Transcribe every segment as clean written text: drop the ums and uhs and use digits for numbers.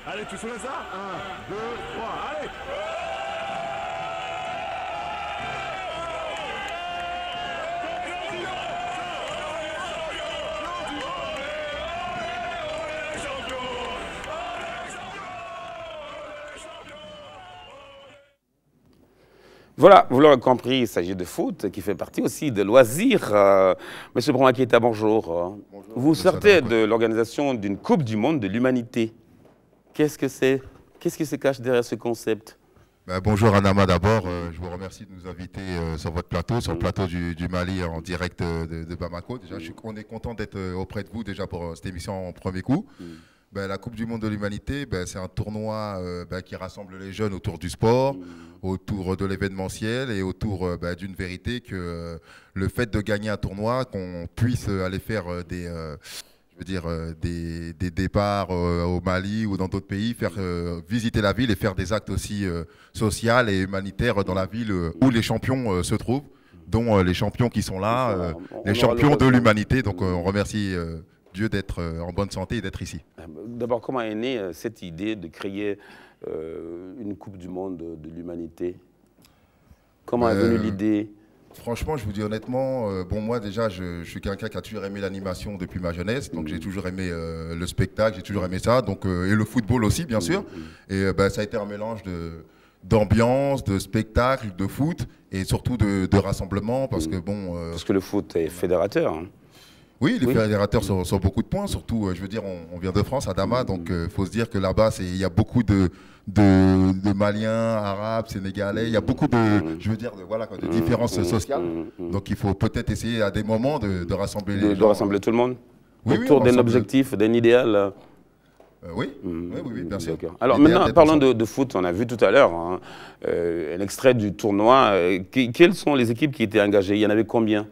Allez, tu soulèves ça? 1, 2, 3, allez! Voilà, vous l'aurez compris, il s'agit de foot qui fait partie aussi de loisirs. Monsieur Brahma Keïta, bonjour. Bonjour. Vous sortez de l'organisation d'une Coupe du Monde de l'Humanité. Qu'est-ce que c'est? Qu'est-ce qui se cache derrière ce concept? Bonjour Anama d'abord, je vous remercie de nous inviter sur votre plateau, sur le plateau du Mali en direct de Bamako. Déjà, on est content d'être auprès de vous déjà pour cette émission en premier coup. La Coupe du Monde de l'Humanité, c'est un tournoi qui rassemble les jeunes autour du sport, autour de l'événementiel et autour d'une vérité que le fait de gagner un tournoi, qu'on puisse aller faire des départs au Mali ou dans d'autres pays, faire visiter la ville et faire des actes aussi sociaux et humanitaires dans la ville où les champions se trouvent, dont les champions qui sont là, les champions de l'humanité. Donc on remercie Dieu d'être en bonne santé et d'être ici. D'abord, comment est née cette idée de créer une Coupe du Monde de l'Humanité? Comment est venue l'idée? Franchement, je vous dis honnêtement, moi déjà, je suis quelqu'un qui a toujours aimé l'animation depuis ma jeunesse, donc j'ai toujours aimé le spectacle, j'ai toujours aimé ça, donc, et le football aussi, bien sûr. Et ça a été un mélange d'ambiance, de spectacle, de foot, et surtout de rassemblement, parce que Parce que le foot est fédérateur. Hein. Oui, les fédérateurs sur beaucoup de points, surtout, je veux dire, on vient de France, à Dama, donc il faut se dire que là-bas, il y a beaucoup de Maliens, Arabes, Sénégalais, il y a beaucoup de différences sociales. Donc il faut peut-être essayer à des moments de rassembler les gens. De rassembler tout le monde autour d'un objectif, d'un idéal. Oui, bien sûr. Alors maintenant, parlons de foot, on a vu tout à l'heure un extrait du tournoi. Quelles sont les équipes qui étaient engagées? Il y en avait combien?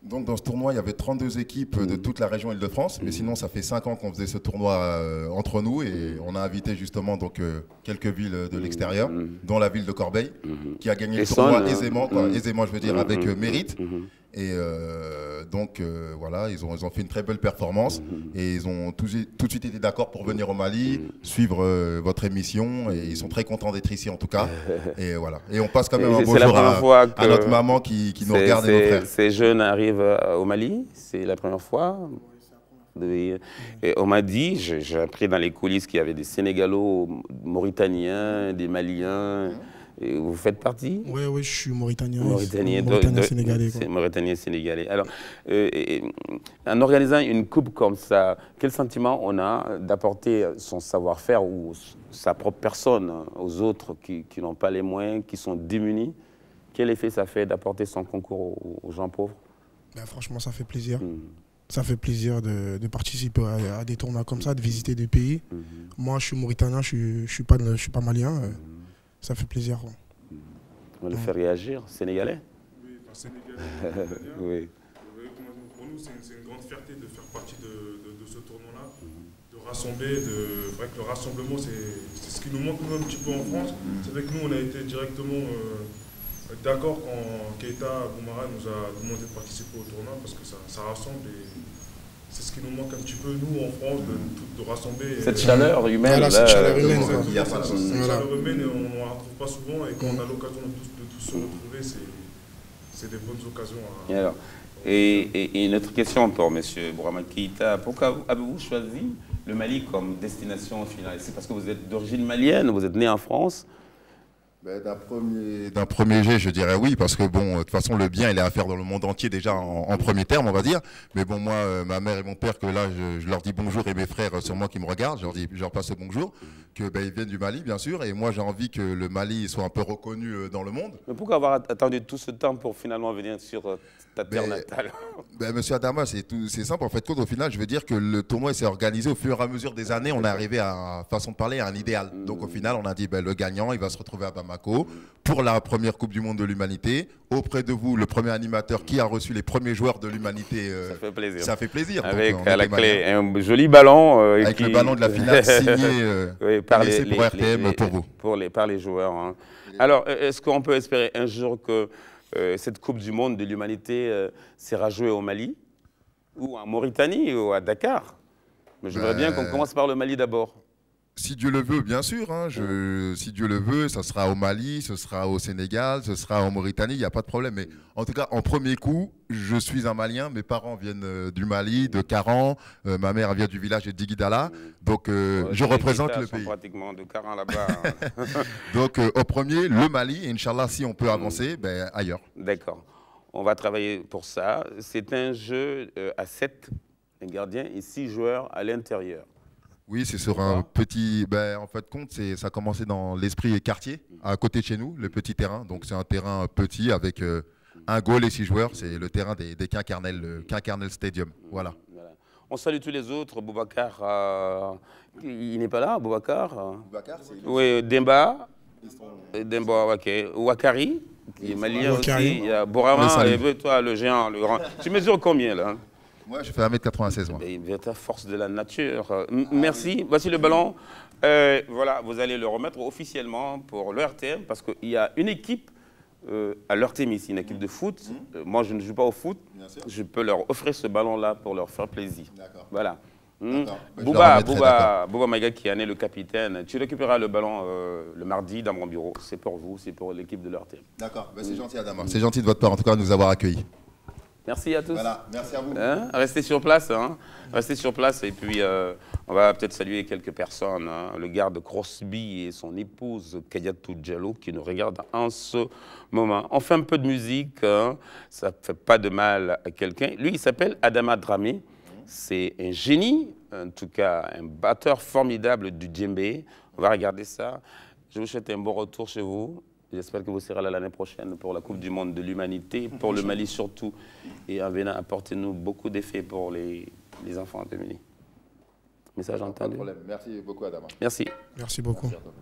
Donc dans ce tournoi, il y avait 32 équipes de toute la région Île-de-France, mais sinon ça fait 5 ans qu'on faisait ce tournoi entre nous et on a invité justement quelques villes de l'extérieur, dont la ville de Corbeil, qui a gagné le tournoi aisément, aisément je veux dire, avec mérite. Et voilà, ils ont fait une très belle performance et ils ont tout de suite été d'accord pour venir au Mali, suivre votre émission et ils sont très contents d'être ici en tout cas. Et voilà. Et on passe quand même un bonjour à notre maman qui nous regarde et nos frères. Ces jeunes arrivent au Mali, c'est la première fois. Et on m'a dit, j'ai appris dans les coulisses qu'il y avait des Sénégalo-Mauritaniens, des Maliens. Et vous faites partie? Oui, je suis Mauritanien. Sénégalais. Mauritanien sénégalais. Alors, en organisant une coupe comme ça, quel sentiment on a d'apporter son savoir-faire ou sa propre personne aux autres qui n'ont pas les moyens, qui sont démunis? Quel effet ça fait d'apporter son concours aux gens pauvres? Franchement, ça fait plaisir. Ça fait plaisir de participer à des tournois comme ça, de visiter des pays. Moi, je suis Mauritanien, je ne suis pas malien. Ça fait plaisir. On le fait réagir, Sénégalais? Oui, Sénégalais. Oui. Pour nous, c'est une grande fierté de faire partie de ce tournoi-là, de rassembler. C'est vrai que le rassemblement, c'est ce qui nous manque nous, un petit peu en France. C'est vrai que nous, on a été directement d'accord quand Keïta Boumara nous a demandé de participer au tournoi parce que ça rassemble et c'est ce qui nous manque un petit peu, nous, en France, de rassembler. Cette chaleur humaine. Voilà, cette chaleur humaine. Cette chaleur humaine, on ne la retrouve pas souvent et quand on a l'occasion de tous se retrouver, c'est des bonnes occasions. Et une autre question pour M. Brahma Keïta. Pourquoi avez-vous choisi le Mali comme destination finale? C'est parce que vous êtes d'origine malienne, vous êtes né en France? D'un premier jet, je dirais oui, parce que de toute façon, le bien, il est à faire dans le monde entier déjà en premier terme, on va dire. Mais moi, ma mère et mon père, que là, je leur dis bonjour, et mes frères, sur moi qui me regardent, je leur passe le bonjour, qu'ils viennent du Mali, bien sûr. Et moi, j'ai envie que le Mali soit un peu reconnu dans le monde. Mais pourquoi avoir attendu tout ce temps pour finalement venir sur ta terre natale? Monsieur Adama, c'est simple. En fait, au final, je veux dire que le tournoi s'est organisé au fur et à mesure des années. On est arrivé à, façon de parler, à un idéal. Donc, au final, on a dit, le gagnant, il va se retrouver à Bamako pour la première Coupe du Monde de l'Humanité. Auprès de vous, le premier animateur qui a reçu les premiers joueurs de l'Humanité. Ça fait plaisir. Ça fait plaisir. Avec à la clé un joli ballon. Avec le ballon de la finale signé par pour RTM pour vous. Par les joueurs. Hein. Alors, est-ce qu'on peut espérer un jour que cette Coupe du Monde de l'Humanité sera jouée au Mali ou en Mauritanie ou à Dakar? Mais j'aimerais bien qu'on commence par le Mali d'abord. Si Dieu le veut, bien sûr. Hein, si Dieu le veut, ça sera au Mali, ce sera au Sénégal, ce sera en Mauritanie, il n'y a pas de problème. Mais en tout cas, en premier coup, je suis un Malien. Mes parents viennent du Mali, de Caran. Ma mère vient du village de Digidala. Donc, je représente le pays. Pratiquement de Caran là-bas. Donc, au premier, le Mali. Et Inch'Allah, si on peut avancer, ben, ailleurs. D'accord. On va travailler pour ça. C'est un jeu à 7 gardiens et 6 joueurs à l'intérieur. Oui, c'est sur un petit... Ben, en fait, compte, ça a commencé dans l'esprit quartier, à côté de chez nous, le petit terrain. Donc, c'est un terrain petit avec un goal et 6 joueurs. C'est le terrain des Quincarnel, le Quincarnel Stadium. Voilà. On salue tous les autres. Boubacar, il n'est pas là, Boubacar. Boubacar, c'est... Oui, Demba. Demba, ok. Ouakari, qui est malien aussi. Il y a Bourama, et toi, le géant, le grand. Tu mesures combien, là? Moi, je fais 1m96, moi. Il y a ta force de la nature. Merci. Voici le ballon. Voilà, vous allez le remettre officiellement pour l'ERTM, parce qu'il y a une équipe à l'ERTM ici, une équipe de foot. Moi, je ne joue pas au foot. Je peux leur offrir ce ballon-là pour leur faire plaisir. Voilà. Bouba Maïga qui en est le capitaine, tu récupéreras le ballon le mardi dans mon bureau. C'est pour vous, c'est pour l'équipe de l'ERTM. D'accord, c'est gentil Adama. C'est gentil de votre part en tout cas de nous avoir accueillis. Merci à tous. Voilà, merci à vous. Hein? Restez sur place, hein? Restez sur place et puis on va peut-être saluer quelques personnes. Hein? Le garde Crosby et son épouse Kadiatou Diallo qui nous regardent en ce moment. On fait un peu de musique, hein? Ça ne fait pas de mal à quelqu'un. Lui, il s'appelle Adama Dramé. C'est un génie, en tout cas un batteur formidable du djembé. On va regarder ça. Je vous souhaite un bon retour chez vous. J'espère que vous serez là l'année prochaine pour la Coupe du Monde de l'Humanité, pour le Mali surtout. Et en venant apporter-nous beaucoup d'effets pour les enfants démunis. Message entendu. Pas de problème. Merci beaucoup, Adama. Merci. Merci beaucoup. Merci à toi.